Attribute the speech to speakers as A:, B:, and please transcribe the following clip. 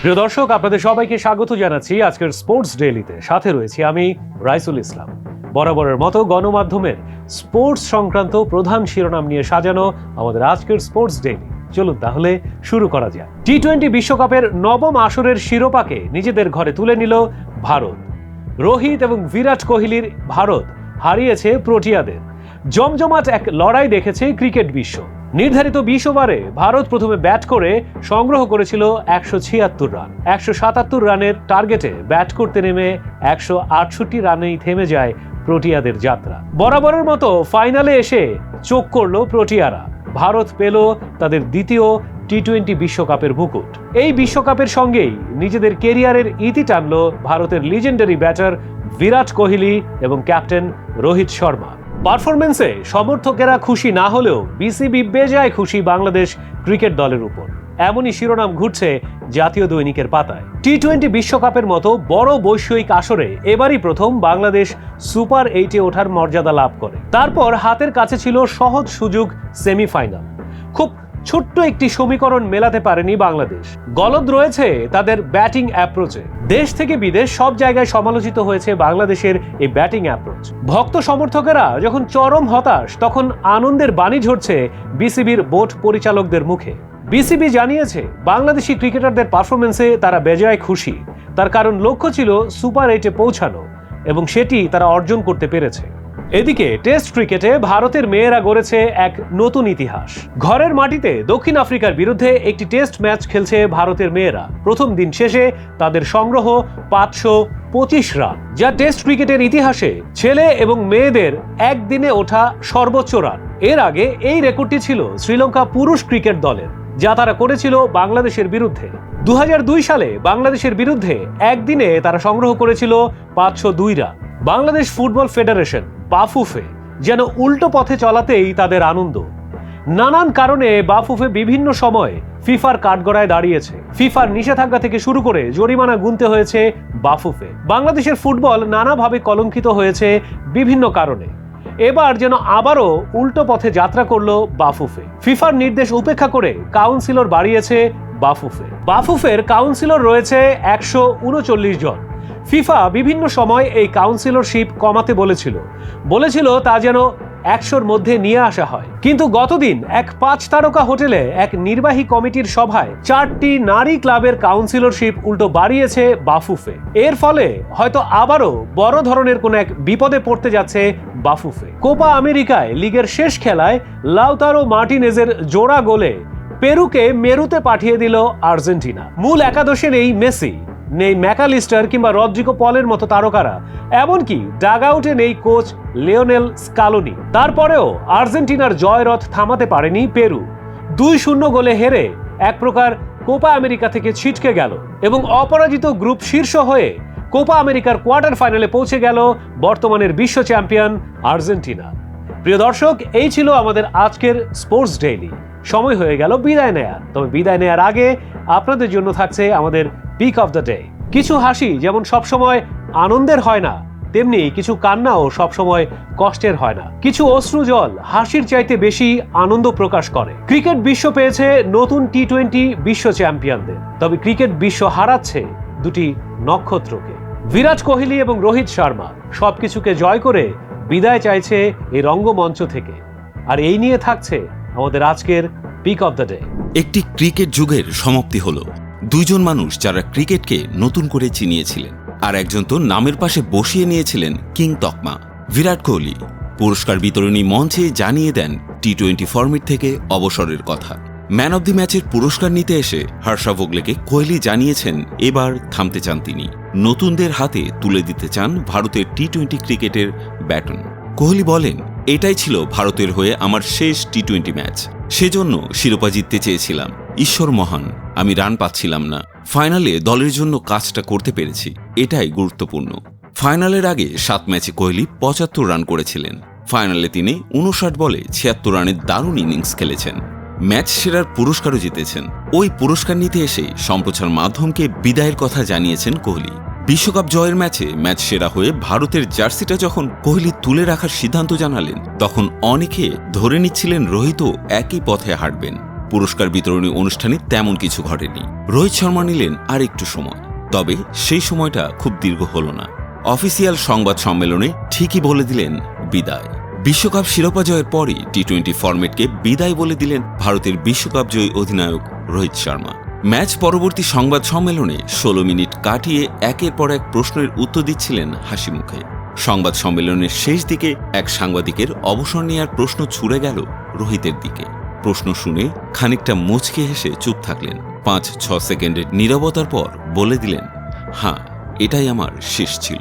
A: প্রিয় দর্শক, আপনাদের সবাইকে স্বাগত জানাচ্ছি আজকের স্পোর্টস ডেইলিতে। সাথে রয়েছি আমি রাইসুল ইসলাম। বরাবরের মতো গণমাধ্যমের স্পোর্টস সংক্রান্ত প্রধান শিরোনাম নিয়ে সাজানো আমাদের আজকের স্পোর্টস ডেইলি। চলুন তাহলে শুরু করা যায়। টি-20 বিশ্বকাপের নবম আসরের শিরোপাকে নিজেদের ঘরে তুলে নিল ভারত। রোহিত এবং বিরাট কোহলির ভারত হারিয়েছে প্রোটিয়াদের। জমজমাট এক লড়াই দেখেছে ক্রিকেট বিশ্ব। নির্ধারিত 20 ওভারে ভারত প্রথমে ব্যাট করে সংগ্রহ করেছিল 176 রান। 177 রানের টার্গেটে ব্যাট করতে নেমে 168 রানেই থেমে যায় প্রোটিয়াদের যাত্রা। বরাবরের মতো ফাইনালে এসে চোখ করল প্রোটিয়ারা। ভারত পেল তাদের দ্বিতীয় টি-20 বিশ্বকাপের মুকুট। এই বিশ্বকাপের সঙ্গেই নিজেদের কেরিয়ারের ইতি টানল ভারতের লিজেন্ডারি ব্যাটার বিরাট কোহলি এবং ক্যাপ্টেন রোহিত শর্মা। পারফরমেন্সে সমর্থকেরা খুশি না হলেও বিসিবি বেজায় খুশি বাংলাদেশ ক্রিকেট দলের উপর। এমনই শিরোনাম ঘুরছে জাতীয় দৈনিকের পাতায়। টি-20 বিশ্বকাপের মতো বড় বৈশ্বিক আসরে এবারই প্রথম বাংলাদেশ সুপার 8-এ ওঠার মর্যাদা লাভ করে। তারপর হাতের কাছে ছিল সহজ সুযোগ সেমিফাইনাল। খুব ছোট্ট একটি সমীকরণ মেলাতে পারেনি বাংলাদেশ। গলদ রয়েছে তাদের ব্যাটিং অ্যাপ্রোচে। দেশ থেকে বিদেশ সব জায়গায় সমালোচিত হয়েছে বাংলাদেশের এই ব্যাটিং অ্যাপ্রোচ। ভক্ত সমর্থকেরা যখন চরম হতাশ, তখন আনন্দের বাণী ঝরছে বিসিবির বোর্ড পরিচালকদের মুখে। বিসিবি জানিয়েছে বাংলাদেশি ক্রিকেটারদের পারফরমেন্সে তারা বেজায় খুশি। তার কারণ লক্ষ্য ছিল সুপার 8-এ পৌঁছানো এবং সেটি তারা অর্জন করতে পেরেছে। এদিকে টেস্ট ক্রিকেটে ভারতের মেয়েরা গড়েছে এক নতুন ইতিহাস। ঘরের মাটিতে দক্ষিণ আফ্রিকার বিরুদ্ধে একটি টেস্ট ম্যাচ খেলছে ভারতের মেয়েরা। প্রথম দিন শেষে তাদের সংগ্রহ 525 রান, যা টেস্ট ক্রিকেটের ইতিহাসে ছেলে এবং মেয়েদের একদিনে ওঠা সর্বোচ্চ রান। এর আগে এই রেকর্ডটি ছিল শ্রীলঙ্কা পুরুষ ক্রিকেট দলের, যা তারা করেছিল বাংলাদেশের বিরুদ্ধে। 2002 সালে বাংলাদেশের বিরুদ্ধে একদিনে তারা সংগ্রহ করেছিল 502 run. Bangladesh football federation Bafufe যেন উল্টো পথে চলাতেই তাদের আনন্দ। নানান কারণে বাফুফে বিভিন্ন সময় ফিফার কাঠগড়ায় দাঁড়িয়েছে। ফিফার নিষেধাজ্ঞা থেকে শুরু করে জরিমানা গুনতে হয়েছে বাফুফে। বাংলাদেশের ফুটবল নানাভাবে কলঙ্কিত হয়েছে বিভিন্ন কারণে। এবার যেন আবারও উল্টো পথে যাত্রা করলো বাফুফে। ফিফার নির্দেশ উপেক্ষা করে কাউন্সিলর বাড়িয়েছে বাফুফে। বাফুফের কাউন্সিলর রয়েছে 139 জন। ফিফা বিভিন্ন সময় এই কাউন্সিলরশিপ কমাতে বলেছিল তা যেন 100-র মধ্যে নিয়ে আসা হয়। কিন্তু গতদিন এক 5 তারকা হোটেলে এক নির্বাহী কমিটির সভায় 4টি নারী ক্লাবের কাউন্সিলরশিপ উল্টো বাড়িয়েছে বাফুফে। এর ফলে হয়তো আবারও বড় ধরনের কোন এক বিপদে পড়তে যাচ্ছে বাফুফে। কোপা আমেরিকায় লিগের শেষ খেলায় লাউতারো মার্টিনেজের জোড়া গোলে পেরুকে মেরুতে পাঠিয়ে দিল আর্জেন্টিনা। মূল একাদশে নেই মেসি, নেই ম্যাকালিস্টার কিংবা রদ্রিগো পলের মতো তারকারা, এমনকি ডাগ আউটে নেই কোচ লিওনেল স্কালোনি। তারপরেও আর্জেন্টিনার জয়রথ থামাতে পারেনি পেরু। 2-0 গোলে হেরে এক প্রকার কোপা আমেরিকা থেকে ছিটকে গেল এবং অপরাজিত গ্রুপ শীর্ষ হয়ে কোপা আমেরিকার কোয়ার্টার ফাইনালে পৌঁছে গেল বর্তমানের বিশ্ব চ্যাম্পিয়ন আর্জেন্টিনা। প্রিয় দর্শক, এই ছিল আমাদের আজকের স্পোর্টস ডেইলি। সময় হয়ে গেল বিদায় নেয়ার। তবে বিদায় নেয়ার আগে আপনাদের জন্য থাকছে আমাদের পিক অফ দ্য ডে। কিছু হাসি যেমন সবসময় আনন্দের হয় না, তেমনি কিছু কান্নাও সবসময় কষ্টের হয় না। কিছু অশ্রু জল হাসির চাইতে বেশি আনন্দ প্রকাশ করে। ক্রিকেট বিশ্ব পেয়েছে নতুন টি-20 বিশ্ব চ্যাম্পিয়নদের। তবে ক্রিকেট বিশ্ব হারাচ্ছে দুটি নক্ষত্রকে, বিরাট কোহলি এবং রোহিত শর্মা। সবকিছুকে জয় করে বিদায় চাইছে এই রঙ্গমঞ্চ থেকে। আর এই নিয়ে থাকছে আমাদের আজকের পিক অফ দ্য ডে।
B: একটি ক্রিকেট যুগের সমাপ্তি হলো। দুইজন মানুষ যারা ক্রিকেটকে নতুন করে চিনিয়েছিলেন, আর একজন তো নামের পাশে বসিয়ে নিয়েছিলেন কিং তকমা। বিরাট কোহলি পুরস্কার বিতরণী মঞ্চে জানিয়ে দেন টি-20 ফরম্যাট থেকে অবসরের কথা। ম্যান অব দি ম্যাচের পুরস্কার নিতে এসে হর্ষা ভোগলেকে কোহলি জানিয়েছেন এবার থামতে চান তিনি। নতুনদের হাতে তুলে দিতে চান ভারতের টি-20 ক্রিকেটের ব্যাটন। কোহলি বলেন, এটাই ছিল ভারতের হয়ে আমার শেষ টি-20 ম্যাচ। সেজন্য শিরোপা জিততে চেয়েছিলাম। ঈশ্বর মহান, আমি রান পাচ্ছিলাম না। ফাইনালে দলের জন্য কাজটা করতে পেরেছি, এটাই গুরুত্বপূর্ণ। ফাইনালের আগে 7 ম্যাচে কোহলি 75 রান করেছিলেন। ফাইনালে তিনি 59 বলে 76 রানের দারুণ ইনিংস খেলেছেন। ম্যাচ সেরার পুরস্কারও জিতেছেন। ওই পুরস্কার নিতে এসে সম্প্রচার মাধ্যমকে বিদায়ের কথা জানিয়েছেন কোহলি। বিশ্বকাপ জয়ের ম্যাচে ম্যাচ সেরা হয়ে ভারতের জার্সিটা যখন কোহলি তুলে রাখার সিদ্ধান্ত জানালেন, তখন অনেকে ধরে নিচ্ছিলেন রোহিতও একই পথে হাঁটবেন। পুরস্কার বিতরণী অনুষ্ঠানে তেমন কিছু ঘটেনি। রোহিত শর্মা নিলেন আর একটু সময়, তবে সেই সময়টা খুব দীর্ঘ হল না। অফিসিয়াল সংবাদ সম্মেলনে ঠিকই বলে দিলেন বিদায়। বিশ্বকাপ শিরোপা জয়ের পরই টি-20 ফরম্যাটকে বিদায় বলে দিলেন ভারতের বিশ্বকাপ জয়ী অধিনায়ক রোহিত শর্মা। ম্যাচ পরবর্তী সংবাদ সম্মেলনে 16 মিনিট কাটিয়ে একের পর এক প্রশ্নের উত্তর দিচ্ছিলেন হাসি মুখে। সংবাদ সম্মেলনের শেষ দিকে এক সাংবাদিকের অবসর নেওয়ার প্রশ্ন ছুড়ে গেল রোহিতের দিকে। প্রশ্ন শুনে খানিকটা মুচকে হেসে চুপ থাকলেন। 5-6 সেকেন্ডের নীরবতার পর বলে দিলেন, হ্যাঁ, এটাই আমার শেষ ছিল।